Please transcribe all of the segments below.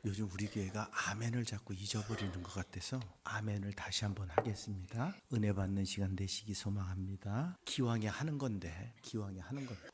요즘 우리 교회가 아멘을 자꾸 잊어버리는 것 같아서 아멘을 다시 한번 하겠습니다. 은혜 받는 시간 되시기 소망합니다. 기왕에 하는 건데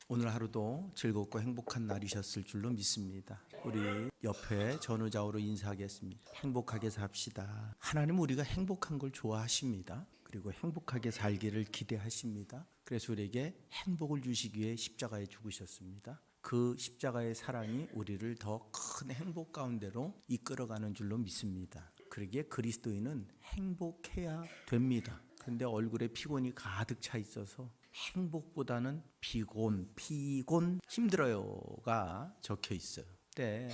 오늘 하루도 즐겁고 행복한 날이셨을 줄로 믿습니다. 우리 옆에 전우좌우로 인사하겠습니다. 행복하게 삽시다. 하나님 우리가 행복한 걸 좋아하십니다. 그리고 행복하게 살기를 기대하십니다. 그래서 우리에게 행복을 주시기 위해 십자가에 죽으셨습니다. 그 십자가의 사랑이 우리를 더 큰 행복 가운데로 이끌어가는 줄로 믿습니다. 그러기에 그리스도인은 행복해야 됩니다. 그런데 얼굴에 피곤이 가득 차 있어서 행복보다는 피곤, 힘들어요가 적혀 있어요. 근데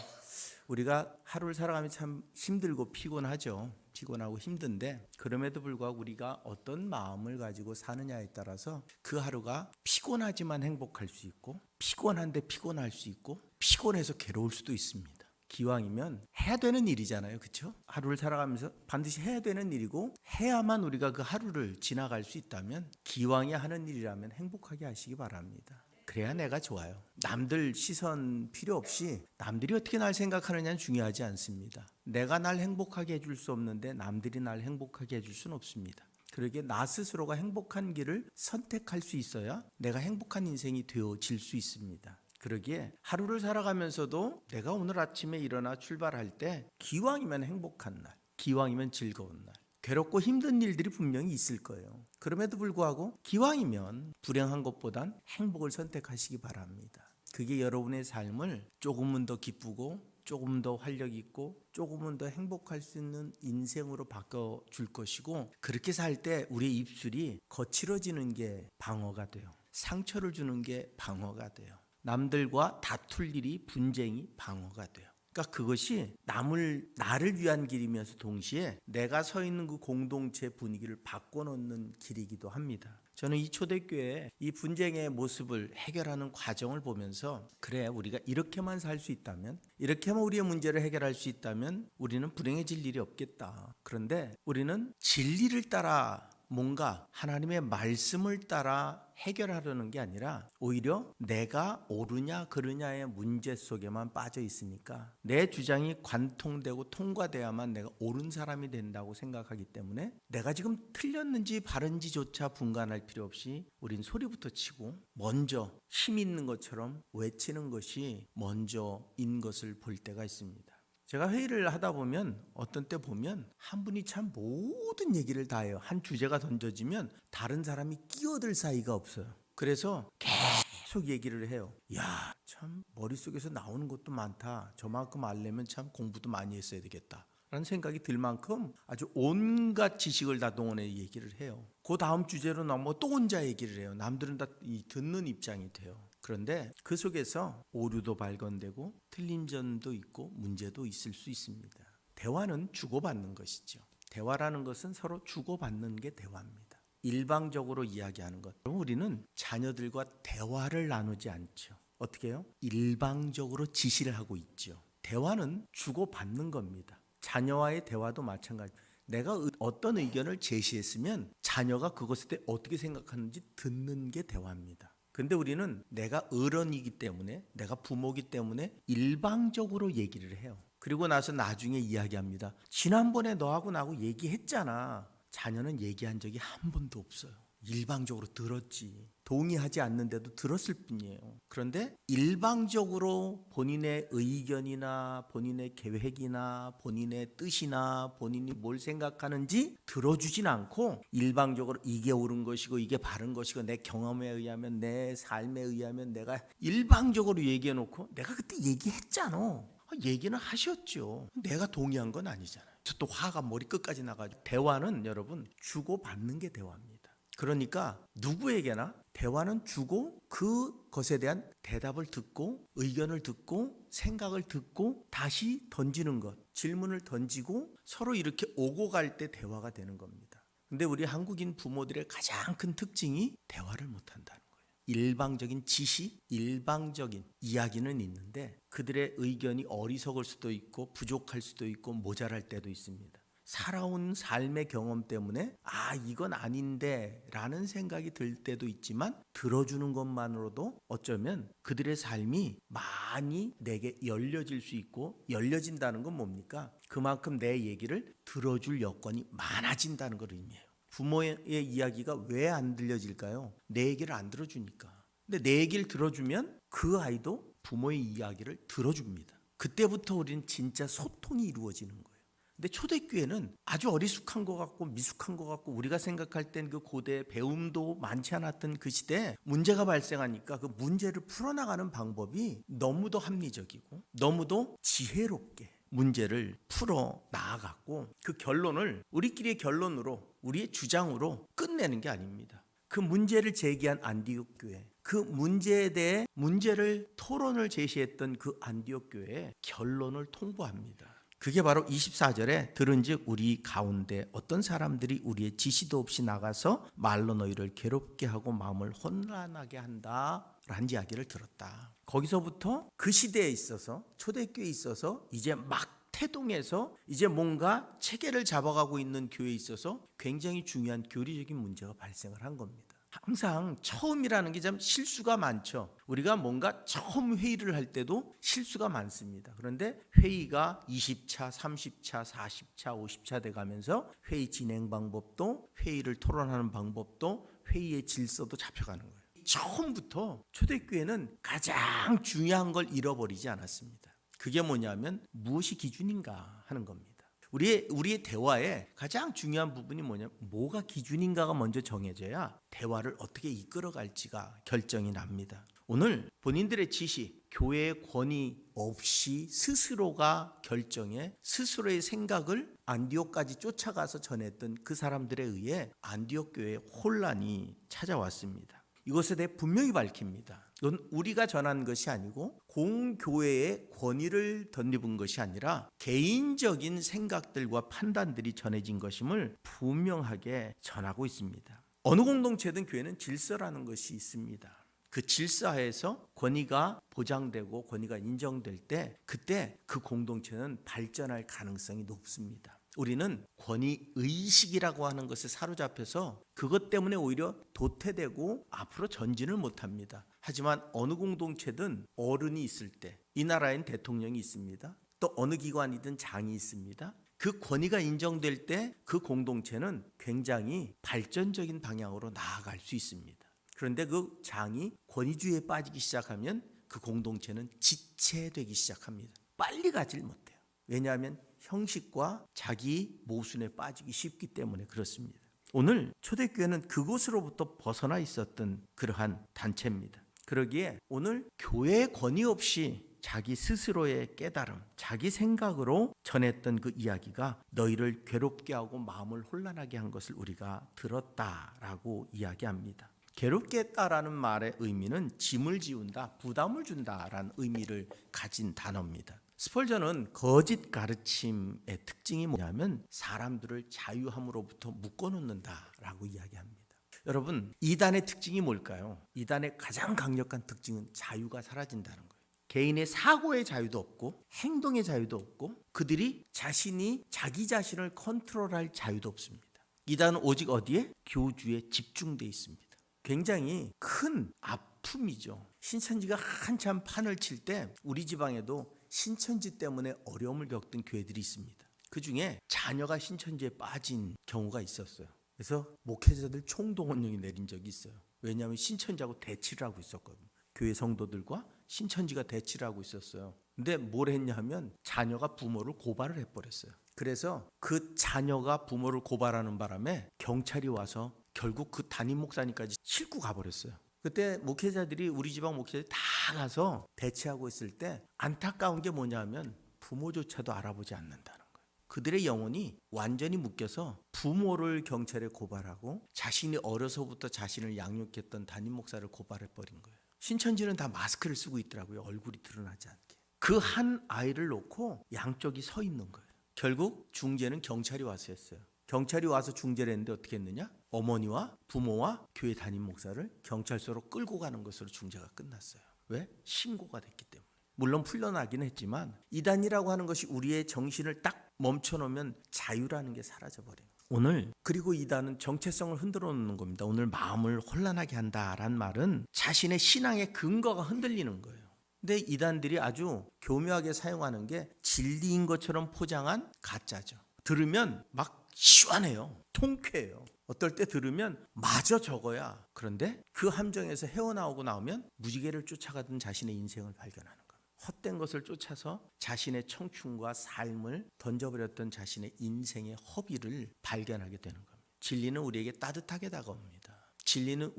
우리가 하루를 살아가면 참 힘들고 피곤하죠. 피곤하고 힘든데 그럼에도 불구하고 우리가 어떤 마음을 가지고 사느냐에 따라서 그 하루가 피곤하지만 행복할 수 있고 피곤한데 피곤할 수 있고 피곤해서 괴로울 수도 있습니다. 기왕이면 해야 되는 일이잖아요. 그렇죠? 하루를 살아가면서 반드시 해야 되는 일이고 해야만 우리가 그 하루를 지나갈 수 있다면 기왕에 하는 일이라면 행복하게 하시기 바랍니다. 그래야 내가 좋아요. 남들 시선 필요 없이 남들이 어떻게 날 생각하느냐는 중요하지 않습니다. 내가 날 행복하게 해줄 수 없는데 남들이 날 행복하게 해줄 수는 없습니다. 그러기에 나 스스로가 행복한 길을 선택할 수 있어야 내가 행복한 인생이 되어질 수 있습니다. 그러기에 하루를 살아가면서도 내가 오늘 아침에 일어나 출발할 때 기왕이면 행복한 날, 기왕이면 즐거운 날, 괴롭고 힘든 일들이 분명히 있을 거예요. 그럼에도 불구하고 기왕이면 불행한 것보단 행복을 선택하시기 바랍니다. 그게 여러분의 삶을 조금은 더 기쁘고 조금 더 활력 있고 조금은 더 행복할 수 있는 인생으로 바꿔줄 것이고 그렇게 살 때 우리의 입술이 거칠어지는 게 방어가 돼요. 상처를 주는 게 방어가 돼요. 남들과 다툴 일이 분쟁이 방어가 돼요. 그러니까 그것이 나를 위한 길이면서 동시에 내가 서 있는 그 공동체 분위기를 바꿔놓는 길이기도 합니다. 저는 이 초대교회 이 분쟁의 모습을 해결하는 과정을 보면서 그래 우리가 이렇게만 살 수 있다면 이렇게만 우리의 문제를 해결할 수 있다면 우리는 불행해질 일이 없겠다. 그런데 우리는 진리를 따라 뭔가 하나님의 말씀을 따라 해결하려는 게 아니라 오히려 내가 옳으냐 그르냐의 문제 속에만 빠져 있으니까 내 주장이 관통되고 통과돼야만 내가 옳은 사람이 된다고 생각하기 때문에 내가 지금 틀렸는지 바른지조차 분간할 필요 없이 우린 소리부터 치고 먼저 힘 있는 것처럼 외치는 것이 먼저인 것을 볼 때가 있습니다. 제가 회의를 하다 보면 어떤 때 보면 한 분이 참 모든 얘기를 다 해요. 한 주제가 던져지면 다른 사람이 끼어들 사이가 없어요. 그래서 계속 얘기를 해요. 야, 참 머릿속에서 나오는 것도 많다. 저만큼 알려면 참 공부도 많이 했어야 되겠다. 라는 생각이 들 만큼 아주 온갖 지식을 다 동원해 얘기를 해요. 그 다음 주제로 넘어 또 혼자 얘기를 해요. 남들은 다 듣는 입장이 돼요. 그런데 그 속에서 오류도 발견되고 틀린 점도 있고 문제도 있을 수 있습니다. 대화는 주고받는 것이죠. 대화라는 것은 서로 주고받는 게 대화입니다. 일방적으로 이야기하는 것. 우리는 자녀들과 대화를 나누지 않죠. 어떻게 해요? 일방적으로 지시를 하고 있죠. 대화는 주고받는 겁니다. 자녀와의 대화도 마찬가지입니다. 내가 어떤 의견을 제시했으면 자녀가 그것에 대해 어떻게 생각하는지 듣는 게 대화입니다. 근데 우리는 내가 어른이기 때문에 내가 부모이기 때문에 일방적으로 얘기를 해요. 그리고 나서 나중에 이야기합니다. 지난번에 너하고 나하고 얘기했잖아. 자녀는 얘기한 적이 한 번도 없어요. 일방적으로 들었지. 동의하지 않는데도 들었을 뿐이에요. 그런데 일방적으로 본인의 의견이나 본인의 계획이나 본인의 뜻이나 본인이 뭘 생각하는지 들어주진 않고 일방적으로 이게 옳은 것이고 이게 바른 것이고 내 경험에 의하면 내 삶에 의하면 내가 일방적으로 얘기해놓고 내가 그때 얘기했잖아. 얘기는 하셨죠. 내가 동의한 건 아니잖아요. 또 화가 머리 끝까지 나가지고 대화는 여러분 주고받는 게 대화입니다. 그러니까 누구에게나 대화는 주고 그것에 대한 대답을 듣고 의견을 듣고 생각을 듣고 다시 던지는 것, 질문을 던지고 서로 이렇게 오고 갈 때 대화가 되는 겁니다. 근데 우리 한국인 부모들의 가장 큰 특징이 대화를 못한다는 거예요. 일방적인 지시, 일방적인 이야기는 있는데 그들의 의견이 어리석을 수도 있고 부족할 수도 있고 모자랄 때도 있습니다. 살아온 삶의 경험 때문에 이건 아닌데 라는 생각이 들 때도 있지만, 들어주는 것만으로도 어쩌면 그들의 삶이 많이 내게 열려질 수 있고, 열려진다는 건 뭡니까? 그만큼 내 얘기를 들어줄 여건이 많아진다는 걸 의미해요. 부모의 이야기가 왜 안 들려질까요? 내 얘기를 안 들어주니까. 근데 내 얘기를 들어주면 그 아이도 부모의 이야기를 들어줍니다. 그때부터 우리는 진짜 소통이 이루어지는 거예요. 근데 초대교회는 아주 어리숙한 것 같고 미숙한 것 같고, 우리가 생각할 땐 그 고대 배움도 많지 않았던 그 시대에 문제가 발생하니까 그 문제를 풀어나가는 방법이 너무도 합리적이고 너무도 지혜롭게 문제를 풀어 나아갔고, 그 결론을 우리끼리의 결론으로, 우리의 주장으로 끝내는 게 아닙니다. 그 문제를 제기한 안디옥 교회, 그 문제에 대해 문제를 토론을 제시했던 그 안디옥 교회의 결론을 통보합니다. 그게 바로 24절에 들은즉 우리 가운데 어떤 사람들이 우리의 지시도 없이 나가서 말로 너희를 괴롭게 하고 마음을 혼란하게 한다 라는 이야기를 들었다. 거기서부터 그 시대에 있어서, 초대교회에 있어서 이제 막 태동해서 이제 뭔가 체계를 잡아가고 있는 교회에 있어서 굉장히 중요한 교리적인 문제가 발생을 한 겁니다. 항상 처음이라는 게 참 실수가 많죠. 우리가 뭔가 처음 회의를 할 때도 실수가 많습니다. 그런데 회의가 20차, 30차, 40차, 50차 돼가면서 회의 진행 방법도, 회의를 토론하는 방법도, 회의의 질서도 잡혀가는 거예요. 처음부터 초대교회는 가장 중요한 걸 잃어버리지 않았습니다. 그게 뭐냐면 무엇이 기준인가 하는 겁니다. 우리의 대화에 가장 중요한 부분이 뭐냐면, 뭐가 기준인가가 먼저 정해져야 대화를 어떻게 이끌어갈지가 결정이 납니다. 오늘 본인들의 지시, 교회의 권위 없이 스스로가 결정해 스스로의 생각을 안디옥까지 쫓아가서 전했던 그 사람들에 의해 안디옥 교회에 혼란이 찾아왔습니다. 이것에 대해 분명히 밝힙니다. 이건 우리가 전한 것이 아니고 공교회의 권위를 덧입은 것이 아니라 개인적인 생각들과 판단들이 전해진 것임을 분명하게 전하고 있습니다. 어느 공동체든 교회는 질서라는 것이 있습니다. 그 질서하에서 권위가 보장되고 권위가 인정될 때, 그때 그 공동체는 발전할 가능성이 높습니다. 우리는 권위의식이라고 하는 것에 사로잡혀서 그것 때문에 오히려 도태되고 앞으로 전진을 못합니다. 하지만 어느 공동체든 어른이 있을 때, 이 나라엔 대통령이 있습니다. 또 어느 기관이든 장이 있습니다. 그 권위가 인정될 때 그 공동체는 굉장히 발전적인 방향으로 나아갈 수 있습니다. 그런데 그 장이 권위주의에 빠지기 시작하면 그 공동체는 지체되기 시작합니다. 빨리 가질 못해요. 왜냐하면 형식과 자기 모순에 빠지기 쉽기 때문에 그렇습니다. 오늘 초대교회는 그곳으로부터 벗어나 있었던 그러한 단체입니다. 그러기에 오늘 교회의 권위 없이 자기 스스로의 깨달음, 자기 생각으로 전했던 그 이야기가 너희를 괴롭게 하고 마음을 혼란하게 한 것을 우리가 들었다라고 이야기합니다. 괴롭게 했다라는 말의 의미는 짐을 지운다, 부담을 준다라는 의미를 가진 단어입니다. 스펄전은 거짓 가르침의 특징이 뭐냐면 사람들을 자유함으로부터 묶어놓는다라고 이야기합니다. 여러분, 이단의 특징이 뭘까요? 이단의 가장 강력한 특징은 자유가 사라진다는 거예요. 개인의 사고의 자유도 없고 행동의 자유도 없고 그들이 자신이 자기 자신을 컨트롤할 자유도 없습니다. 이단은 오직 어디에? 교주에 집중되어 있습니다. 굉장히 큰 아픔이죠. 신천지가 한참 판을 칠 때 우리 지방에도 신천지 때문에 어려움을 겪던 교회들이 있습니다. 그 중에 자녀가 신천지에 빠진 경우가 있었어요. 그래서 목회자들 총동원령이 내린 적이 있어요. 왜냐하면 신천지하고 대치를 하고 있었거든요. 교회 성도들과 신천지가 대치를 하고 있었어요. 근데 뭘 했냐면 자녀가 부모를 고발을 해버렸어요. 그래서 그 자녀가 부모를 고발하는 바람에 경찰이 와서 결국 그 담임 목사님까지 싣고 가버렸어요. 그때 목회자들이, 우리 지방 목회자들이 다 가서 대치하고 있을 때 안타까운 게 뭐냐면 부모조차도 알아보지 않는다는 거예요. 그들의 영혼이 완전히 묶여서 부모를 경찰에 고발하고 자신이 어려서부터 자신을 양육했던 담임 목사를 고발해버린 거예요. 신천지는 다 마스크를 쓰고 있더라고요. 얼굴이 드러나지 않게. 그 한 아이를 놓고 양쪽이 서 있는 거예요. 결국 중재는 경찰이 와서 했어요. 경찰이 와서 중재를 했는데 어떻게 했느냐? 어머니와 부모와 교회 담임 목사를 경찰서로 끌고 가는 것으로 중재가 끝났어요. 왜? 신고가 됐기 때문에. 물론 풀려나긴 했지만 이단이라고 하는 것이 우리의 정신을 딱 멈춰놓으면 자유라는 게 사라져버려요. 오늘 그리고 이단은 정체성을 흔들어 놓는 겁니다. 오늘 마음을 혼란하게 한다란 말은 자신의 신앙의 근거가 흔들리는 거예요. 근데 이단들이 아주 교묘하게 사용하는 게 진리인 것처럼 포장한 가짜죠. 들으면 막 시원해요. 통쾌해요. 어떨 때 들으면 마저 적어야. 그런데 그 함정에서 헤어나오고 나오면 무지개를 쫓아가던 자신의 인생을 발견하는 거예요. 헛된 것을 쫓아서 자신의 청춘과 삶을 던져버렸던 자신의 인생의 허비를 발견하게 되는 겁니다. 진리는 우리에게 따뜻하게 다가옵니다. 진리는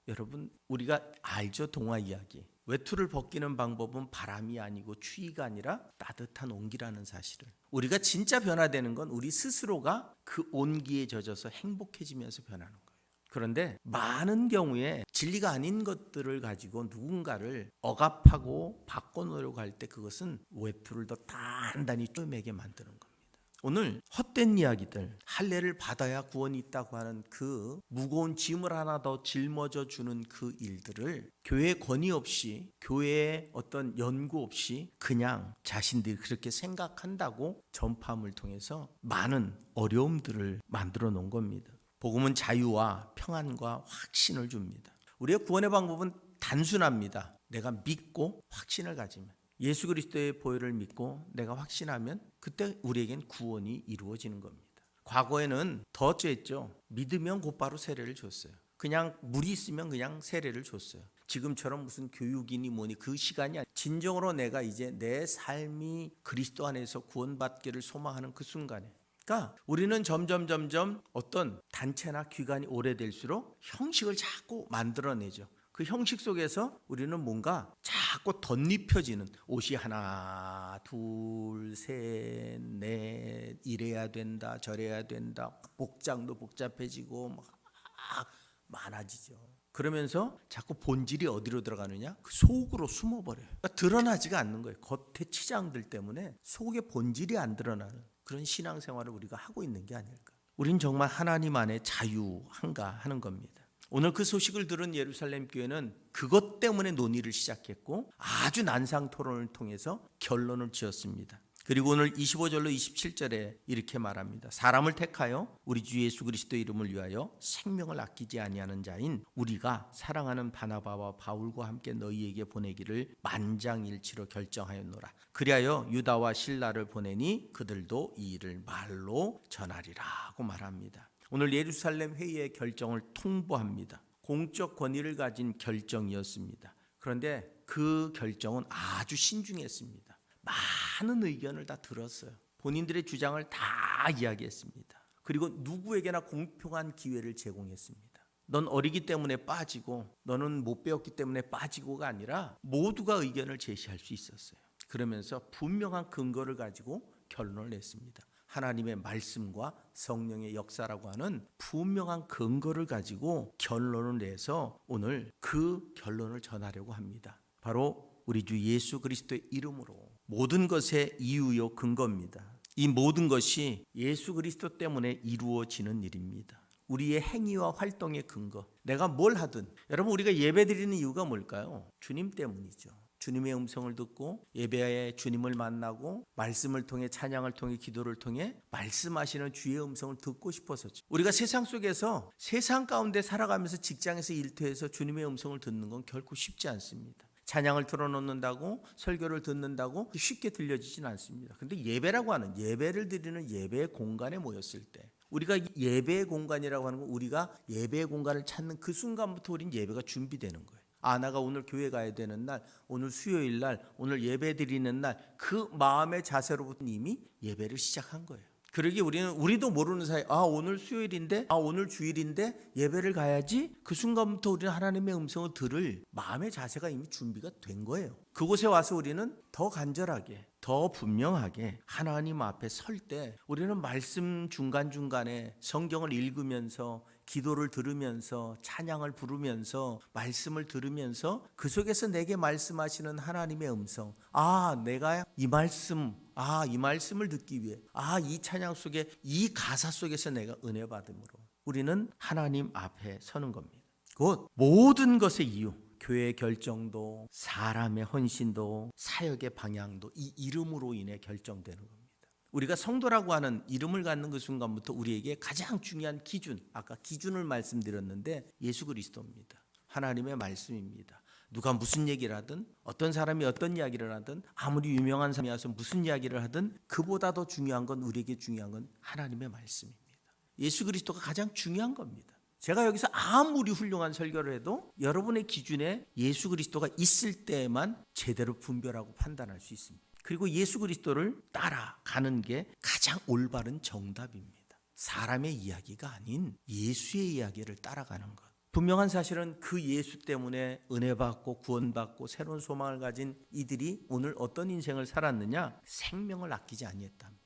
여러분 우리가 알죠? 동화 이야기. 외투를 벗기는 방법은 바람이 아니고 추위가 아니라 따뜻한 온기라는 사실을. 우리가 진짜 변화되는 건 우리 스스로가 그 온기에 젖어서 행복해지면서 변하는 거예요. 그런데 많은 경우에 진리가 아닌 것들을 가지고 누군가를 억압하고 바꿔놓으려고 할 때 그것은 외투를 더 단단히 쪼매게 만드는 겁니다. 오늘 헛된 이야기들, 할례를 받아야 구원이 있다고 하는 그 무거운 짐을 하나 더 짊어져 주는 그 일들을 교회의 권위 없이, 교회의 어떤 연구 없이 그냥 자신들이 그렇게 생각한다고 전파함을 통해서 많은 어려움들을 만들어 놓은 겁니다. 복음은 자유와 평안과 확신을 줍니다. 우리의 구원의 방법은 단순합니다. 내가 믿고 확신을 가지면, 예수 그리스도의 보혈을 믿고 내가 확신하면 그때 우리에겐 구원이 이루어지는 겁니다. 과거에는 더 어쩌했죠. 믿으면 곧바로 세례를 줬어요. 그냥 물이 있으면 그냥 세례를 줬어요. 지금처럼 무슨 교육이니 뭐니 그 시간이 아니에요. 진정으로 내가 이제 내 삶이 그리스도 안에서 구원받기를 소망하는 그 순간에, 그러니까 우리는 점점 어떤 단체나 기관이 오래될수록 형식을 자꾸 만들어내죠. 그 형식 속에서 우리는 뭔가 자꾸 덧입혀지는, 옷이 하나 둘 셋 넷 이래야 된다 저래야 된다, 복장도 복잡해지고 막 많아지죠. 그러면서 자꾸 본질이 어디로 들어가느냐? 그 속으로 숨어버려요. 그러니까 드러나지가 않는 거예요. 겉의 치장들 때문에 속의 본질이 안 드러나는 그런 신앙생활을 우리가 하고 있는 게 아닐까. 우린 정말 하나님 안에 자유한가 하는 겁니다. 오늘 그 소식을 들은 예루살렘 교회는 그것 때문에 논의를 시작했고 아주 난상 토론을 통해서 결론을 지었습니다. 그리고 오늘 25절로 27절에 이렇게 말합니다. 사람을 택하여 우리 주 예수 그리스도 이름을 위하여 생명을 아끼지 아니하는 자인 우리가 사랑하는 바나바와 바울과 함께 너희에게 보내기를 만장일치로 결정하였노라. 그리하여 유다와 실라를 보내니 그들도 이 일을 말로 전하리라고 말합니다. 오늘 예루살렘 회의의 결정을 통보합니다. 공적 권위를 가진 결정이었습니다. 그런데 그 결정은 아주 신중했습니다. 많은 의견을 다 들었어요. 본인들의 주장을 다 이야기했습니다. 그리고 누구에게나 공평한 기회를 제공했습니다. 넌 어리기 때문에 빠지고 너는 못 배웠기 때문에 빠지고가 아니라 모두가 의견을 제시할 수 있었어요. 그러면서 분명한 근거를 가지고 결론을 냈습니다. 하나님의 말씀과 성령의 역사라고 하는 분명한 근거를 가지고 결론을 내서 오늘 그 결론을 전하려고 합니다. 바로 우리 주 예수 그리스도의 이름으로 모든 것의 이유요 근거입니다. 이 모든 것이 예수 그리스도 때문에 이루어지는 일입니다. 우리의 행위와 활동의 근거, 내가 뭘 하든, 여러분 우리가 예배드리는 이유가 뭘까요? 주님 때문이죠. 주님의 음성을 듣고 예배에 주님을 만나고 말씀을 통해, 찬양을 통해, 기도를 통해 말씀하시는 주의 음성을 듣고 싶어서죠. 우리가 세상 속에서, 세상 가운데 살아가면서 직장에서 일터에서 주님의 음성을 듣는 건 결코 쉽지 않습니다. 찬양을 틀어놓는다고, 설교를 듣는다고 쉽게 들려지진 않습니다. 근데 예배라고 하는, 예배를 드리는 예배의 공간에 모였을 때, 우리가 예배의 공간이라고 하는 건 우리가 예배의 공간을 찾는 그 순간부터 우린 예배가 준비되는 거예요. 아, 나가 오늘 교회 가야 되는 날, 오늘 수요일 날, 오늘 예배 드리는 날, 그 마음의 자세로부터 이미 예배를 시작한 거예요. 그러기 우리도 모르는 사이, 아 오늘 수요일인데, 아 오늘 주일인데 예배를 가야지. 그 순간부터 우리는 하나님의 음성을 들을 마음의 자세가 이미 준비가 된 거예요. 그곳에 와서 우리는 더 간절하게, 더 분명하게 하나님 앞에 설 때 우리는 말씀 중간중간에 성경을 읽으면서, 기도를 들으면서, 찬양을 부르면서, 말씀을 들으면서 그 속에서 내게 말씀하시는 하나님의 음성, 아 내가 이 말씀을 듣기 위해, 이 찬양 속에, 이 가사 속에서 내가 은혜 받음으로 우리는 하나님 앞에 서는 겁니다. 곧 모든 것의 이유, 교회의 결정도, 사람의 헌신도, 사역의 방향도 이 이름으로 인해 결정되는 겁니다. 우리가 성도라고 하는 이름을 갖는 그 순간부터 우리에게 가장 중요한 기준, 아까 기준을 말씀드렸는데 예수 그리스도입니다. 하나님의 말씀입니다. 누가 무슨 얘기를 하든, 어떤 사람이 어떤 이야기를 하든, 아무리 유명한 사람이 와서 무슨 이야기를 하든, 그보다 더 중요한 건, 우리에게 중요한 건 하나님의 말씀입니다. 예수 그리스도가 가장 중요한 겁니다. 제가 여기서 아무리 훌륭한 설교를 해도 여러분의 기준에 예수 그리스도가 있을 때에만 제대로 분별하고 판단할 수 있습니다. 그리고 예수 그리스도를 따라가는 게 가장 올바른 정답입니다. 사람의 이야기가 아닌 예수의 이야기를 따라가는 것. 분명한 사실은 그 예수 때문에 은혜 받고 구원받고 새로운 소망을 가진 이들이 오늘 어떤 인생을 살았느냐? 생명을 아끼지 아니했답니다.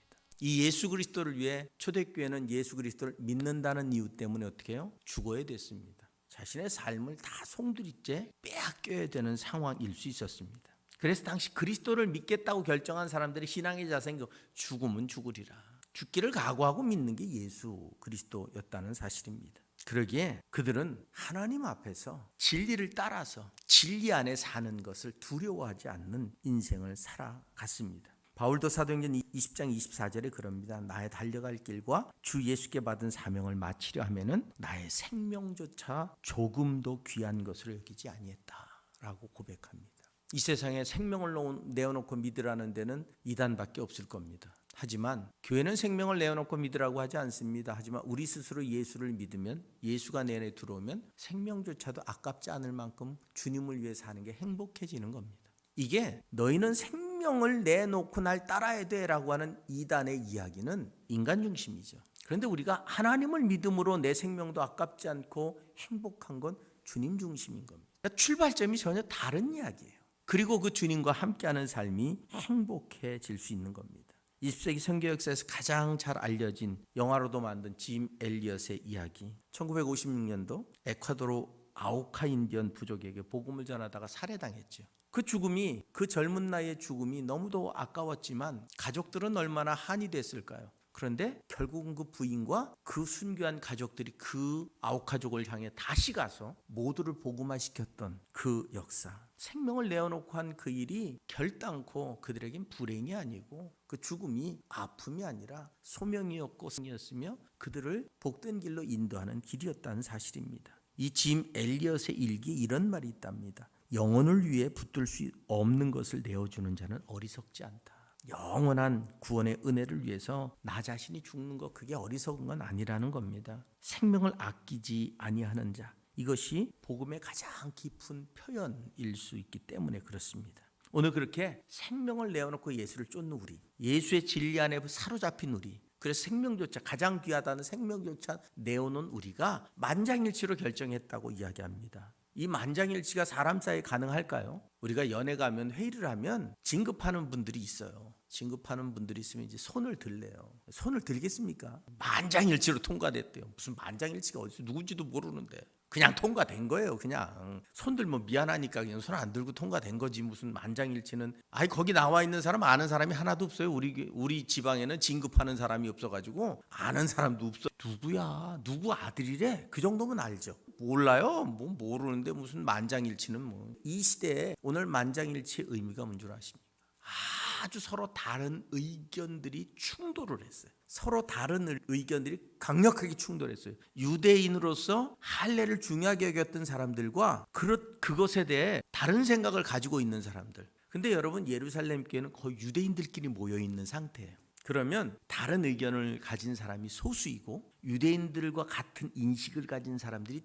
이 예수 그리스도를 위해 초대교회는 예수 그리스도를 믿는다는 이유 때문에 어떻게 해요? 죽어야 됐습니다. 자신의 삶을 다 송두리째 빼앗겨야 되는 상황일 수 있었습니다. 그래서 당시 그리스도를 믿겠다고 결정한 사람들의 신앙의 자세는 죽으면 죽으리라. 죽기를 각오하고 믿는 게 예수 그리스도였다는 사실입니다. 그러기에 그들은 하나님 앞에서 진리를 따라서 진리 안에 사는 것을 두려워하지 않는 인생을 살아갔습니다. 바울도 사도행전 20장 24절에 그럽니다. 나의 달려갈 길과 주 예수께 받은 사명을 마치려 하면은 나의 생명조차 조금도 귀한 것으로 여기지 아니했다라고 고백합니다. 이 세상에 생명을 내어놓고 믿으라는 데는 이단밖에 없을 겁니다. 하지만 교회는 생명을 내어놓고 믿으라고 하지 않습니다. 하지만 우리 스스로 예수를 믿으면, 예수가 내 안에 들어오면 생명조차도 아깝지 않을 만큼 주님을 위해 사는 게 행복해지는 겁니다. 이게 너희는 생명을 내놓고 날 따라야 돼라고 하는 이단의 이야기는 인간 중심이죠. 그런데 우리가 하나님을 믿음으로 내 생명도 아깝지 않고 행복한 건 주님 중심인 겁니다. 그러니까 출발점이 전혀 다른 이야기예요. 그리고 그 주님과 함께하는 삶이 행복해질 수 있는 겁니다. 20세기 선교 역사에서 가장 잘 알려진 영화로도 만든 짐 엘리엇의 이야기. 1956년도 에콰도르 아우카 인디언 부족에게 복음을 전하다가 살해당했죠. 그 죽음이, 그 젊은 나이의 죽음이 너무도 아까웠지만 가족들은 얼마나 한이 됐을까요? 그런데 결국은 그 부인과 그 순교한 가족들이 그 아우카족을 향해 다시 가서 모두를 복음화시켰던 그 역사. 생명을 내어놓고 한 그 일이 결단코 그들에겐 불행이 아니고 그 죽음이 아픔이 아니라 소명이었고 승이었으며 그들을 복된 길로 인도하는 길이었다는 사실입니다. 이 짐 엘리엇의 일기에 이런 말이 있답니다. 영혼을 위해 붙들 수 없는 것을 내어주는 자는 어리석지 않다. 영원한 구원의 은혜를 위해서 나 자신이 죽는 것, 그게 어리석은 건 아니라는 겁니다. 생명을 아끼지 아니하는 자, 이것이 복음의 가장 깊은 표현일 수 있기 때문에 그렇습니다. 오늘 그렇게 생명을 내어놓고 예수를 쫓는 우리, 예수의 진리 안에 사로잡힌 우리, 그래서 생명조차, 가장 귀하다는 생명조차 내어놓은 우리가 만장일치로 결정했다고 이야기합니다. 이 만장일치가 사람 사이에 가능할까요? 우리가 연애 가면, 회의를 하면 진급하는 분들이 있어요. 진급하는 분들이 있으면 이제 손을 들래요. 손을 들겠습니까? 만장일치로 통과됐대요. 무슨 만장일치가 어디서 누군지도 모르는데 그냥 통과된 거예요. 그냥 손 들면 미안하니까 그냥 손 안 들고 통과된 거지. 무슨 만장일치는. 아니, 거기 나와 있는 사람 아는 사람이 하나도 없어요. 우리 지방에는 진급하는 사람이 없어가지고 아는 사람도 없어. 누구야? 누구 아들이래? 그 정도면 알죠. 몰라요? 뭐 모르는데 무슨 만장일치는 뭐. 이 시대에 오늘 만장일치의 의미가 뭔 줄 아십니까? 아주 서로 다른 의견들이 충돌을 했어요. 서로 다른 의견들이 강력하게 충돌했어요. 유대인으로서 할례를 중요하게 여겼던 사람들과 그것에 대해 다른 생각을 가지고 있는 사람들. 근데 여러분, 예루살렘 교회는 거의 유대인들끼리 모여 있는 상태예요. 그러면 다른 의견을 가진 사람이 소수이고 유대인들과 같은 인식을 가진 사람들이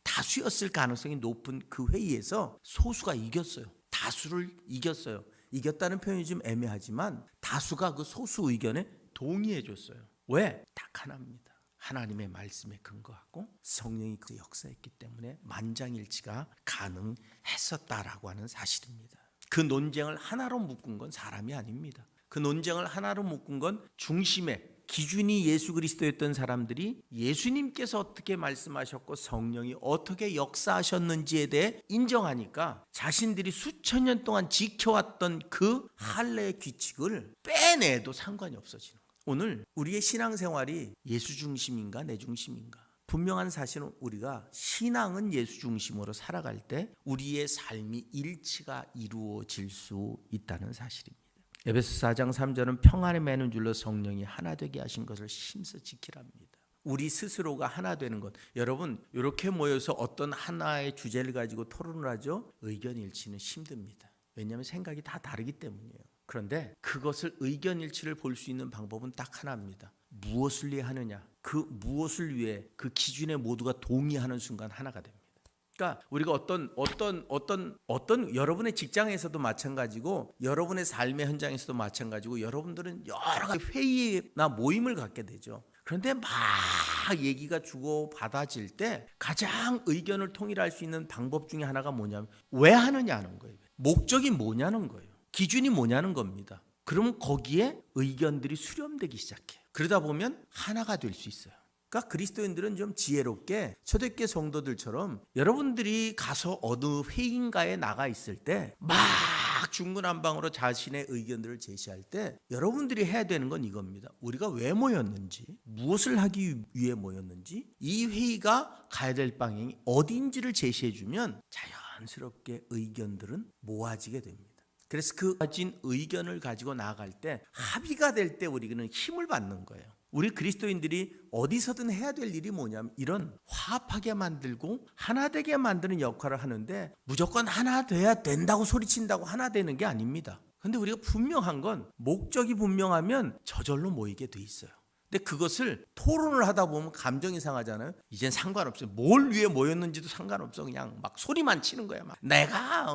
다수였을 가능성이 높은 그 회의에서 소수가 이겼어요. 다수를 이겼어요. 이겼다는 표현이 좀 애매하지만 다수가 그 소수 의견에 동의해 줬어요. 왜? 딱 하나입니다. 하나님의 말씀에 근거하고 성령이 그 역사했기 때문에 만장일치가 가능했었다라고 하는 사실입니다. 그 논쟁을 하나로 묶은 건 사람이 아닙니다. 그 논쟁을 하나로 묶은 건 중심에 기준이 예수 그리스도였던 사람들이 예수님께서 어떻게 말씀하셨고 성령이 어떻게 역사하셨는지에 대해 인정하니까 자신들이 수천 년 동안 지켜왔던 그 할례의 규칙을 빼내도 상관이 없어지는 거예요. 오늘 우리의 신앙생활이 예수 중심인가 내 중심인가? 분명한 사실은 우리가 신앙은 예수 중심으로 살아갈 때 우리의 삶이 일치가 이루어질 수 있다는 사실입니다. 에베소 4장 3절은 평안에 매는 줄로 성령이 하나 되게 하신 것을 힘써 지키랍니다. 우리 스스로가 하나 되는 것. 여러분 이렇게 모여서 어떤 하나의 주제를 가지고 토론을 하죠. 의견 일치는 힘듭니다. 왜냐하면 생각이 다 다르기 때문이에요. 그런데 그것을 의견 일치를 볼 수 있는 방법은 딱 하나입니다. 무엇을 위해 하느냐. 그 무엇을 위해 그 기준에 모두가 동의하는 순간 하나가 됩니다. 그러니까 우리가 어떤 여러분의 직장에서도 마찬가지고 여러분의 삶의 현장에서도 마찬가지고 여러분들은 여러 가지 회의나 모임을 갖게 되죠. 그런데 막 얘기가 주고받아질 때 가장 의견을 통일할 수 있는 방법 중에 하나가 뭐냐면 왜 하느냐는 거예요. 목적이 뭐냐는 거예요. 기준이 뭐냐는 겁니다. 그러면 거기에 의견들이 수렴되기 시작해요. 그러다 보면 하나가 될 수 있어요. 그러니까 그리스도인들은 좀 지혜롭게 초대교회 성도들처럼 여러분들이 가서 어느 회의인가에 나가 있을 때 막 중구난방으로 자신의 의견들을 제시할 때 여러분들이 해야 되는 건 이겁니다. 우리가 왜 모였는지, 무엇을 하기 위해 모였는지, 이 회의가 가야 될 방향이 어디인지를 제시해 주면 자연스럽게 의견들은 모아지게 됩니다. 그래서 그 가진 의견을 가지고 나아갈 때 합의가 될 때 우리는 힘을 받는 거예요. 우리 그리스도인들이 어디서든 해야 될 일이 뭐냐면 이런 화합하게 만들고 하나 되게 만드는 역할을 하는데 무조건 하나 돼야 된다고 소리친다고 하나 되는 게 아닙니다. 그런데 우리가 분명한 건 목적이 분명하면 저절로 모이게 돼 있어요. 근데 그것을 토론을 하다 보면 감정이 상하잖아요. 이젠 상관없어요. 뭘 위해 모였는지도 상관없어. 그냥 막 소리만 치는 거야. 막 내가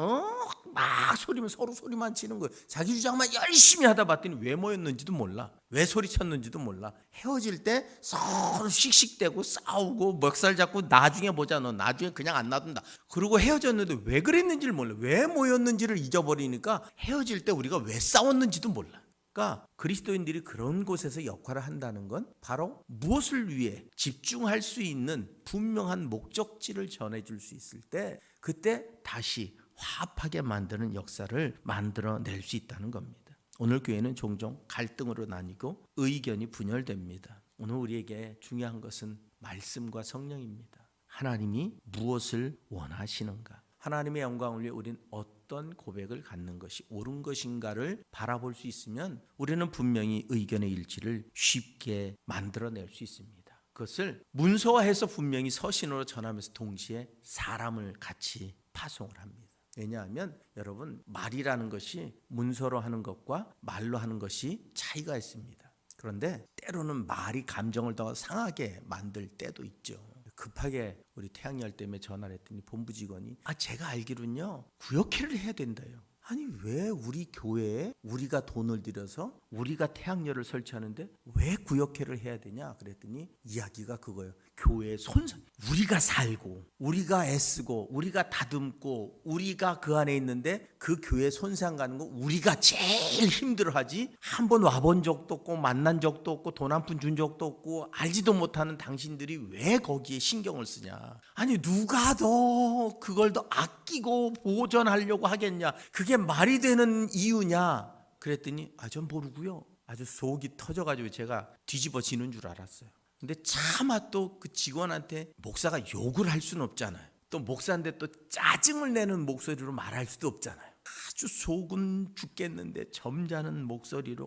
막 서로 소리만 치는 거예요. 자기 주장만 열심히 하다 봤더니 왜 모였는지도 몰라. 왜 소리쳤는지도 몰라. 헤어질 때 서로 씩씩대고 싸우고 멱살 잡고 나중에 보자. 너 나중에 그냥 안 놔둔다. 그리고 헤어졌는데 왜 그랬는지를 몰라. 왜 모였는지를 잊어버리니까 헤어질 때 우리가 왜 싸웠는지도 몰라. 그러니까 그리스도인들이 그런 곳에서 역할을 한다는 건 바로 무엇을 위해 집중할 수 있는 분명한 목적지를 전해줄 수 있을 때 그때 다시 화합하게 만드는 역사를 만들어낼 수 있다는 겁니다. 오늘 교회는 종종 갈등으로 나뉘고 의견이 분열됩니다. 오늘 우리에게 중요한 것은 말씀과 성령입니다. 하나님이 무엇을 원하시는가? 하나님의 영광을 위해 우리는 어떤 고백을 갖는 것이 옳은 것인가를 바라볼 수 있으면 우리는 분명히 의견의 일치를 쉽게 만들어낼 수 있습니다. 그것을 문서화해서 분명히 서신으로 전하면서 동시에 사람을 같이 파송을 합니다. 왜냐하면 여러분 말이라는 것이 문서로 하는 것과 말로 하는 것이 차이가 있습니다. 그런데 때로는 말이 감정을 더 상하게 만들 때도 있죠. 급하게 우리 태양열 때문에 전화를 했더니 본부 직원이 제가 알기로는요 구역회를 해야 된다요. 아니 왜 우리 교회에 우리가 돈을 들여서 우리가 태양열을 설치하는데 왜 구역회를 해야 되냐 그랬더니 이야기가 그거예요. 교회의 손상, 우리가 살고 우리가 애쓰고 우리가 다듬고 우리가 그 안에 있는데 그 교회 손상 가는 거 우리가 제일 힘들어하지. 한번 와본 적도 없고 만난 적도 없고 돈 한 푼 준 적도 없고 알지도 못하는 당신들이 왜 거기에 신경을 쓰냐. 아니 누가 더 그걸 더 아끼고 보존하려고 하겠냐. 그게 말이 되는 이유냐 그랬더니 전 모르고요. 아주 속이 터져가지고 제가 뒤집어지는 줄 알았어요. 근데 차마 또 그 직원한테 목사가 욕을 할 수는 없잖아요. 또 목사인데 또 짜증을 내는 목소리로 말할 수도 없잖아요. 아주 속은 죽겠는데 점잖은 목소리로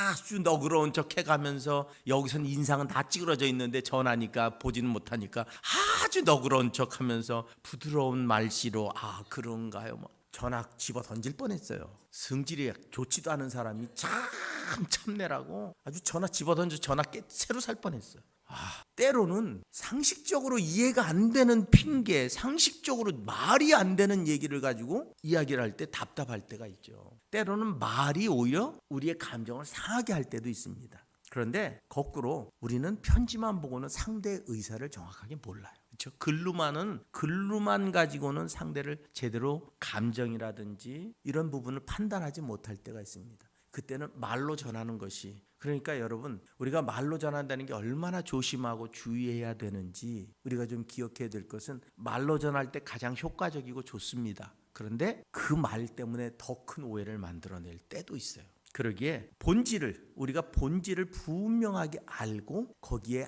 아주 너그러운 척 해가면서 여기서는 인상은 다 찌그러져 있는데 전하니까 보지는 못하니까 아주 너그러운 척 하면서 부드러운 말씨로 그런가요? 전화 집어 던질 뻔했어요. 성질이 좋지도 않은 사람이 참 참내라고 아주 전화 집어 던져 전화 새로 살 뻔했어요. 때로는 상식적으로 이해가 안 되는 핑계, 상식적으로 말이 안 되는 얘기를 가지고 이야기를 할 때 답답할 때가 있죠. 때로는 말이 오히려 우리의 감정을 상하게 할 때도 있습니다. 그런데 거꾸로 우리는 편지만 보고는 상대의 의사를 정확하게 몰라요. 그렇죠? 글로만 가지고는 상대를 제대로 감정이라든지 이런 부분을 판단하지 못할 때가 있습니다. 그때는 말로 전하는 것이, 그러니까 여러분 우리가 말로 전한다는 게 얼마나 조심하고 주의해야 되는지 우리가 좀 기억해야 될 것은 말로 전할 때 가장 효과적이고 좋습니다. 그런데 그 말 때문에 더 큰 오해를 만들어낼 때도 있어요. 그러기에 우리가 본질을 분명하게 알고 거기에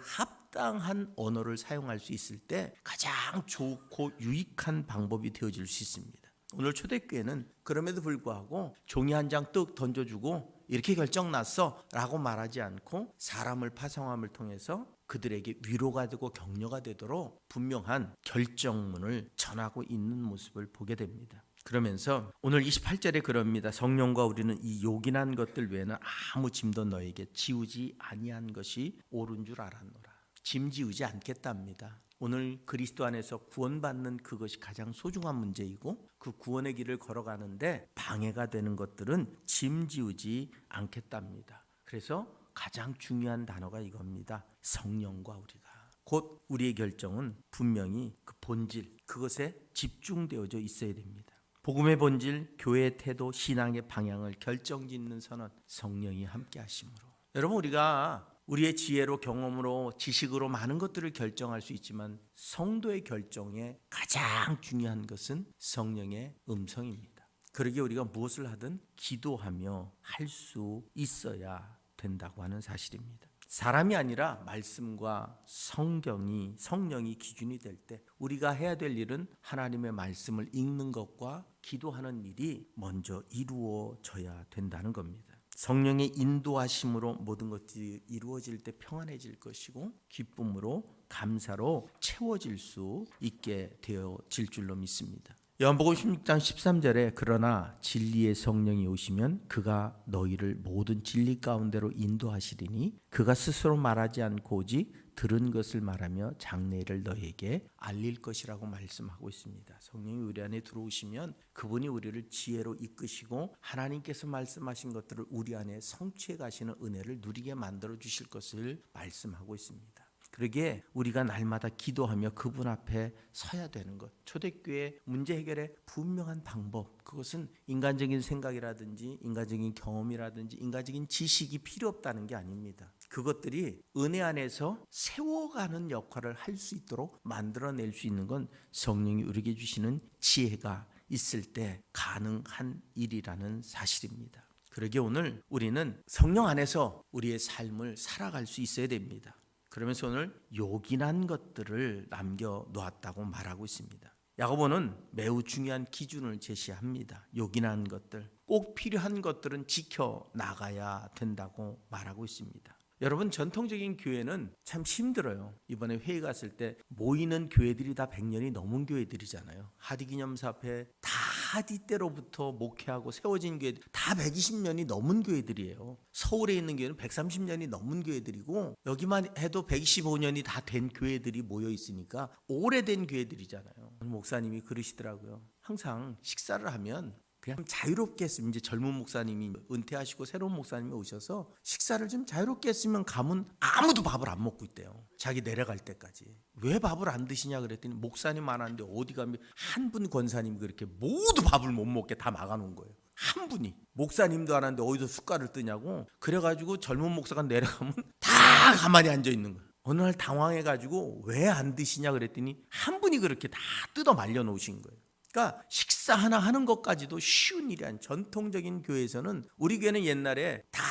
합당한 언어를 사용할 수 있을 때 가장 좋고 유익한 방법이 되어질 수 있습니다. 오늘 초대교회는 그럼에도 불구하고 종이 한 장 뜩 던져주고 이렇게 결정 났어 라고 말하지 않고 사람을 파송함을 통해서 그들에게 위로가 되고 격려가 되도록 분명한 결정문을 전하고 있는 모습을 보게 됩니다. 그러면서 오늘 28절에 그럽니다. 성령과 우리는 이 요긴한 것들 외에는 아무 짐도 너에게 지우지 아니한 것이 옳은 줄 알았노라. 짐 지우지 않겠답니다. 오늘 그리스도 안에서 구원받는 그것이 가장 소중한 문제이고 그 구원의 길을 걸어가는데 방해가 되는 것들은 짐 지우지 않겠답니다. 그래서 가장 중요한 단어가 이겁니다. 성령과 우리가. 곧 우리의 결정은 분명히 그 본질, 그것에 집중되어져 있어야 됩니다. 복음의 본질, 교회의 태도, 신앙의 방향을 결정짓는 선언, 성령이 함께 하심으로. 여러분, 우리가 우리의 지혜로, 경험으로, 지식으로 많은 것들을 결정할 수 있지만 성도의 결정에 가장 중요한 것은 성령의 음성입니다. 그러기에 우리가 무엇을 하든 기도하며 할 수 있어야 된다고 하는 사실입니다. 사람이 아니라 말씀과 성령이 기준이 될 때 우리가 해야 될 일은 하나님의 말씀을 읽는 것과 기도하는 일이 먼저 이루어져야 된다는 겁니다. 성령의 인도하심으로 모든 것들이 이루어질 때 평안해질 것이고 기쁨으로 감사로 채워질 수 있게 되어질 줄로 믿습니다. 요한복음 16장 13절에 그러나 진리의 성령이 오시면 그가 너희를 모든 진리 가운데로 인도하시리니 그가 스스로 말하지 않고 오직 들은 것을 말하며 장래를 너희에게 알릴 것이라고 말씀하고 있습니다. 성령이 우리 안에 들어오시면 그분이 우리를 지혜로 이끄시고 하나님께서 말씀하신 것들을 우리 안에 성취해 가시는 은혜를 누리게 만들어 주실 것을 말씀하고 있습니다. 그러기에 우리가 날마다 기도하며 그분 앞에 서야 되는 것, 초대교회 문제 해결의 분명한 방법, 그것은 인간적인 생각이라든지 인간적인 경험이라든지 인간적인 지식이 필요 없다는 게 아닙니다. 그것들이 은혜 안에서 세워가는 역할을 할 수 있도록 만들어낼 수 있는 건 성령이 우리에게 주시는 지혜가 있을 때 가능한 일이라는 사실입니다. 그러기에 오늘 우리는 성령 안에서 우리의 삶을 살아갈 수 있어야 됩니다. 그러면서 오늘 요긴한 것들을 남겨놓았다고 말하고 있습니다. 야고보는 매우 중요한 기준을 제시합니다. 요긴한 것들, 꼭 필요한 것들은 지켜나가야 된다고 말하고 있습니다. 여러분, 전통적인 교회는 참 힘들어요. 이번에 회의 갔을 때 모이는 교회들이 다 100년이 넘은 교회들이잖아요. 하디기념사 앞에 다 하디 때로부터 목회하고 세워진 교회들 다 120년이 넘은 교회들이에요. 서울에 있는 교회는 130년이 넘은 교회들이고 여기만 해도 125년이 다 된 교회들이 모여 있으니까 오래된 교회들이잖아요. 목사님이 그러시더라고요. 항상 식사를 하면 그냥 자유롭게 했으면, 이제 젊은 목사님이 은퇴하시고 새로운 목사님이 오셔서 식사를 좀 자유롭게 했으면 가면 아무도 밥을 안 먹고 있대요. 자기 내려갈 때까지. 왜 밥을 안 드시냐 그랬더니 목사님 많았는데 어디 가면 한 분 권사님이 그렇게 모두 밥을 못 먹게 다 막아놓은 거예요. 한 분이. 목사님도 안 하는데 어디서 숟갈을 뜨냐고. 그래가지고 젊은 목사가 내려가면 다 가만히 앉아 있는 거예요. 어느 날 당황해가지고 왜 안 드시냐 그랬더니 한 분이 그렇게 다 뜯어 말려 놓으신 거예요. 그러니까 식사 하나 하는 것까지도 쉬운 일이 아닌, 전통적인 교회에서는, 우리 교회는 옛날에 다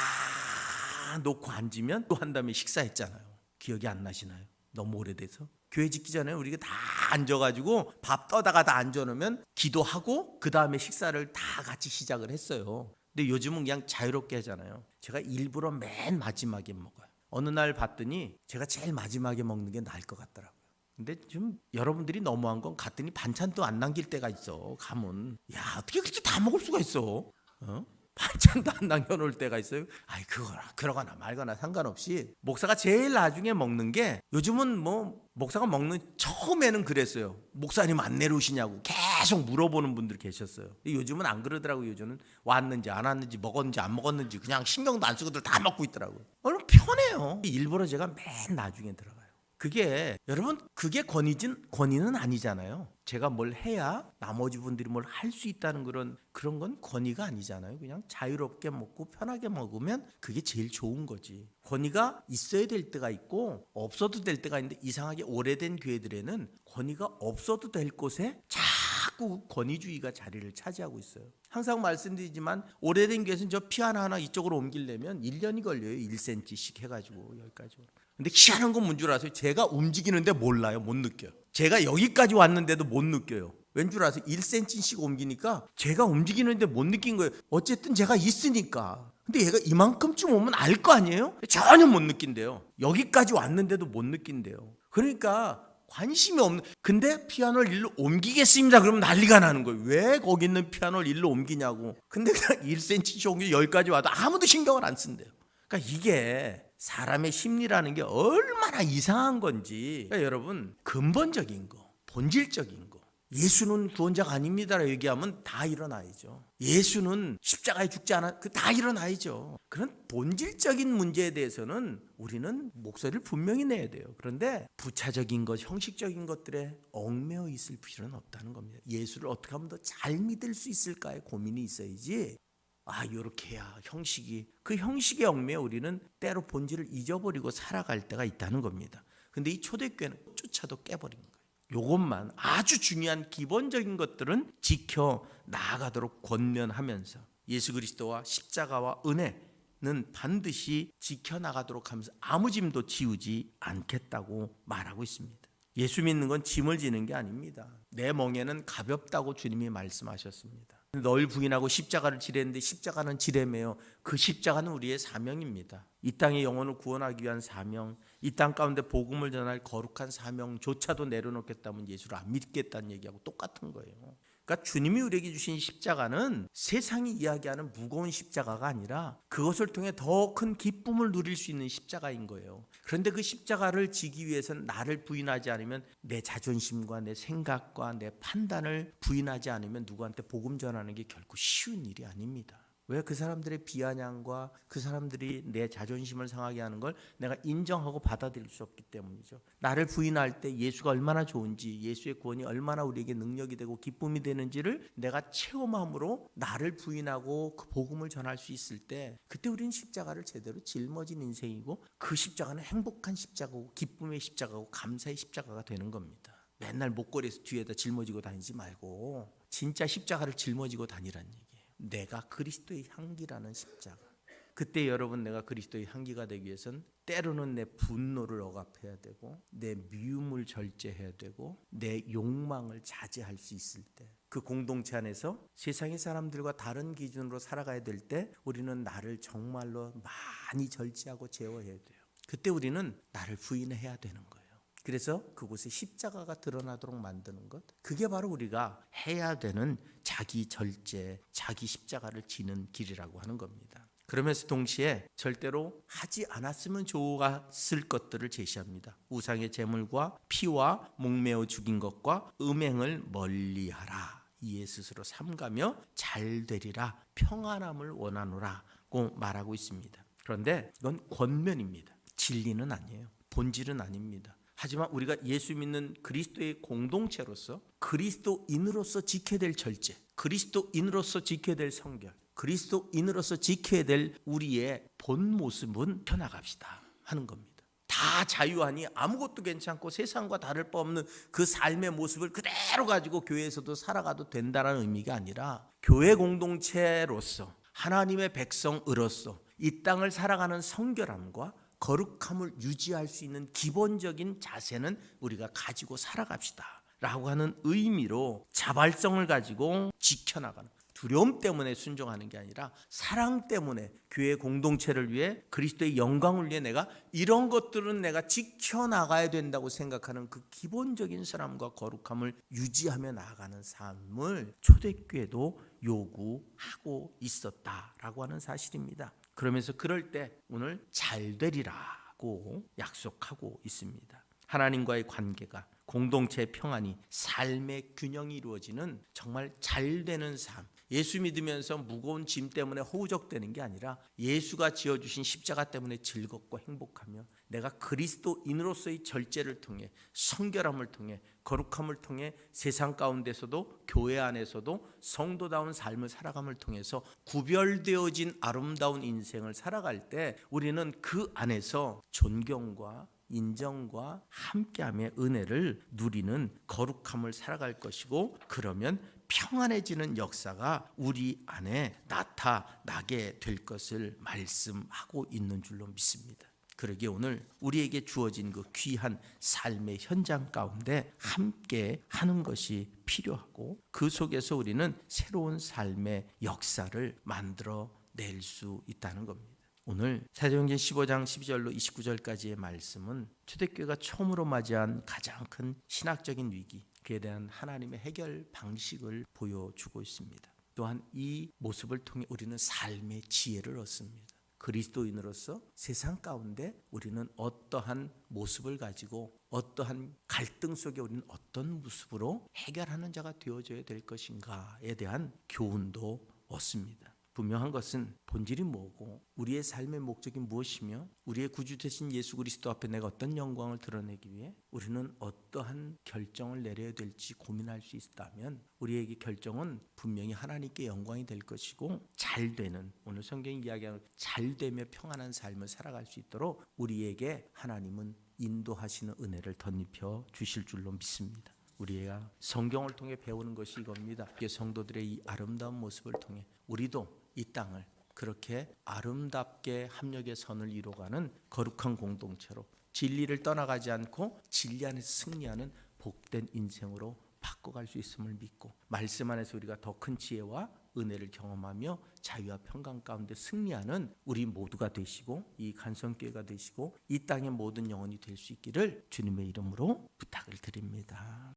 놓고 앉으면 또 한 다음에 식사했잖아요. 기억이 안 나시나요? 너무 오래돼서. 교회 짓기 전에 우리가 다 앉아가지고 밥 떠다가 다 앉아놓으면 기도하고 그 다음에 식사를 다 같이 시작을 했어요. 근데 요즘은 그냥 자유롭게 하잖아요. 제가 일부러 맨 마지막에 먹어요. 어느 날 봤더니 제가 제일 마지막에 먹는 게 나을 것 같더라고요. 근데 좀 여러분들이 너무한 건 갔더니 반찬도 안 남길 때가 있어. 가면 야, 어떻게 그렇게 다 먹을 수가 있어? 반찬도 안 남겨놓을 때가 있어요. 아이, 그러거나 말거나 상관없이 목사가 제일 나중에 먹는 게, 요즘은 뭐 목사가 먹는, 처음에는 그랬어요. 목사님 안 내려오시냐고 계속 물어보는 분들 계셨어요. 요즘은 안 그러더라고요. 요즘은 왔는지 안 왔는지 먹었는지 안 먹었는지 그냥 신경도 안 쓰고들 다 먹고 있더라고요. 오늘 편해요. 일부러 제가 맨 나중에 들어가요. 그게 여러분, 그게 권위는 아니잖아요. 제가 뭘 해야 나머지 분들이 뭘 할 수 있다는 그런 건 권위가 아니잖아요. 그냥 자유롭게 먹고 편하게 먹으면 그게 제일 좋은 거지. 권위가 있어야 될 때가 있고 없어도 될 때가 있는데, 이상하게 오래된 교회들에는 권위가 없어도 될 곳에 자꾸 권위주의가 자리를 차지하고 있어요. 항상 말씀드리지만 오래된 교회에서는 저 피 하나 이쪽으로 옮기려면 1년이 걸려요. 1cm씩 해가지고 여기까지. 근데 희한한 건 뭔 줄 아세요? 제가 움직이는데 몰라요. 못 느껴요. 제가 여기까지 왔는데도 못 느껴요. 왠 줄 아세요? 1cm씩 옮기니까 제가 움직이는데 못 느낀 거예요. 어쨌든 제가 있으니까. 근데 얘가 이만큼쯤 오면 알 거 아니에요? 전혀 못 느낀대요. 여기까지 왔는데도 못 느낀대요. 그러니까 관심이 없는. 근데 피아노를 일로 옮기겠습니다. 그러면 난리가 나는 거예요. 왜 거기 있는 피아노를 일로 옮기냐고. 근데 그냥 1cm씩 옮겨 여기까지 와도 아무도 신경을 안 쓴대요. 그러니까 이게 사람의 심리라는 게 얼마나 이상한 건지. 그러니까 여러분, 근본적인 거, 본질적인 거, 예수는 구원자가 아닙니다라고 얘기하면 다 일어나야죠. 예수는 십자가에 죽지 않아, 다 일어나야죠. 그런 본질적인 문제에 대해서는 우리는 목소리를 분명히 내야 돼요. 그런데 부차적인 것, 형식적인 것들에 얽매여 있을 필요는 없다는 겁니다. 예수를 어떻게 하면 더 잘 믿을 수 있을까에 고민이 있어야지. 이렇게 해야 형식이, 그 형식에 얽매여 우리는 때로 본질을 잊어버리고 살아갈 때가 있다는 겁니다. 근데 이 초대교회는 쫓아도 깨버린 거예요. 이것만, 아주 중요한 기본적인 것들은 지켜 나아가도록 권면하면서 예수 그리스도와 십자가와 은혜는 반드시 지켜나가도록 하면서 아무 짐도 지우지 않겠다고 말하고 있습니다. 예수 믿는 건 짐을 지는 게 아닙니다. 내 멍에는 가볍다고 주님이 말씀하셨습니다. 널 부인하고 십자가를 지랬는데 십자가는 지레매요. 그 십자가는 우리의 사명입니다. 이 땅의 영혼을 구원하기 위한 사명, 이 땅 가운데 복음을 전할 거룩한 사명조차도 내려놓겠다면 예수를 안 믿겠다는 얘기하고 똑같은 거예요. 그러니까 주님이 우리에게 주신 십자가는 세상이 이야기하는 무거운 십자가가 아니라 그것을 통해 더 큰 기쁨을 누릴 수 있는 십자가인 거예요. 그런데 그 십자가를 지기 위해서는 나를 부인하지 않으면, 내 자존심과 내 생각과 내 판단을 부인하지 않으면 누구한테 복음 전하는 게 결코 쉬운 일이 아닙니다. 왜? 그 사람들의 비아냥과 그 사람들이 내 자존심을 상하게 하는 걸 내가 인정하고 받아들일 수 없기 때문이죠. 나를 부인할 때 예수가 얼마나 좋은지, 예수의 구원이 얼마나 우리에게 능력이 되고 기쁨이 되는지를 내가 체험함으로 나를 부인하고 그 복음을 전할 수 있을 때, 그때 우리는 십자가를 제대로 짊어진 인생이고, 그 십자가는 행복한 십자가고 기쁨의 십자가고 감사의 십자가가 되는 겁니다. 맨날 목걸이에서 뒤에다 짊어지고 다니지 말고 진짜 십자가를 짊어지고 다니라는 얘기예요. 내가 그리스도의 향기라는 십자가. 그때 여러분, 내가 그리스도의 향기가 되기 위해서는 때로는 내 분노를 억압해야 되고, 내 미움을 절제해야 되고, 내 욕망을 자제할 수 있을 때, 그 공동체 안에서 세상의 사람들과 다른 기준으로 살아가야 될 때 우리는 나를 정말로 많이 절제하고 제어해야 돼요. 그때 우리는 나를 부인해야 되는 거예요. 그래서 그곳에 십자가가 드러나도록 만드는 것, 그게 바로 우리가 해야 되는 자기 절제, 자기 십자가를 지는 길이라고 하는 겁니다. 그러면서 동시에 절대로 하지 않았으면 좋았을 것들을 제시합니다. 우상의 제물과 피와 목매어 죽인 것과 음행을 멀리하라. 이에 스스로 삼가며 잘 되리라. 평안함을 원하노라고 말하고 있습니다. 그런데 이건 권면입니다. 진리는 아니에요. 본질은 아닙니다. 하지만 우리가 예수 믿는 그리스도의 공동체로서, 그리스도인으로서 지켜야 될 절제, 그리스도인으로서 지켜야 될 성결, 그리스도인으로서 지켜야 될 우리의 본 모습은 펴나갑시다 하는 겁니다. 다 자유하니 아무것도 괜찮고 세상과 다를 바 없는 그 삶의 모습을 그대로 가지고 교회에서도 살아가도 된다는 의미가 아니라, 교회 공동체로서 하나님의 백성으로서 이 땅을 살아가는 성결함과 거룩함을 유지할 수 있는 기본적인 자세는 우리가 가지고 살아갑시다 라고 하는 의미로 자발성을 가지고 지켜나가는, 두려움 때문에 순종하는 게 아니라 사랑 때문에 교회 공동체를 위해, 그리스도의 영광을 위해 내가 이런 것들은 내가 지켜나가야 된다고 생각하는 그 기본적인 사람과 거룩함을 유지하며 나아가는 삶을 초대교회도 요구하고 있었다라고 하는 사실입니다. 그러면서 그럴 때 오늘 잘 되리라고 약속하고 있습니다. 하나님과의 관계가, 공동체의 평안이, 삶의 균형이 이루어지는 정말 잘 되는 삶. 예수 믿으면서 무거운 짐 때문에 허우적대는 게 아니라 예수가 지어주신 십자가 때문에 즐겁고 행복하며, 내가 그리스도인으로서의 절제를 통해, 성결함을 통해, 거룩함을 통해 세상 가운데서도 교회 안에서도 성도다운 삶을 살아감을 통해서 구별되어진 아름다운 인생을 살아갈 때 우리는 그 안에서 존경과 인정과 함께함의 은혜를 누리는 거룩함을 살아갈 것이고, 그러면 평안해지는 역사가 우리 안에 나타나게 될 것을 말씀하고 있는 줄로 믿습니다. 그러기에 오늘 우리에게 주어진 그 귀한 삶의 현장 가운데 함께 하는 것이 필요하고, 그 속에서 우리는 새로운 삶의 역사를 만들어 낼 수 있다는 겁니다. 오늘 사도행전 15장 12절로 29절까지의 말씀은 초대교회가 처음으로 맞이한 가장 큰 신학적인 위기, 그에 대한 하나님의 해결 방식을 보여주고 있습니다. 또한 이 모습을 통해 우리는 삶의 지혜를 얻습니다. 그리스도인으로서 세상 가운데 우리는 어떠한 모습을 가지고 어떠한 갈등 속에 우리는 어떤 모습으로 해결하는 자가 되어져야 될 것인가에 대한 교훈도 얻습니다. 분명한 것은 본질이 뭐고 우리의 삶의 목적이 무엇이며 우리의 구주 되신 예수 그리스도 앞에 내가 어떤 영광을 드러내기 위해 우리는 어떠한 결정을 내려야 될지 고민할 수 있다면, 우리에게 결정은 분명히 하나님께 영광이 될 것이고, 잘되는, 오늘 성경이 이야기하는 잘되며 평안한 삶을 살아갈 수 있도록 우리에게 하나님은 인도하시는 은혜를 덧입혀 주실 줄로 믿습니다. 우리가 성경을 통해 배우는 것이 이겁니다. 성도들의 이 아름다운 모습을 통해 우리도 이 땅을 그렇게 아름답게 합력의 선을 이루어가는 거룩한 공동체로, 진리를 떠나가지 않고 진리 안에서 승리하는 복된 인생으로 바꿔갈 수 있음을 믿고, 말씀 안에서 우리가 더 큰 지혜와 은혜를 경험하며 자유와 평강 가운데 승리하는 우리 모두가 되시고, 이 간성교회가 되시고 이 땅의 모든 영혼이 될 수 있기를 주님의 이름으로 부탁을 드립니다.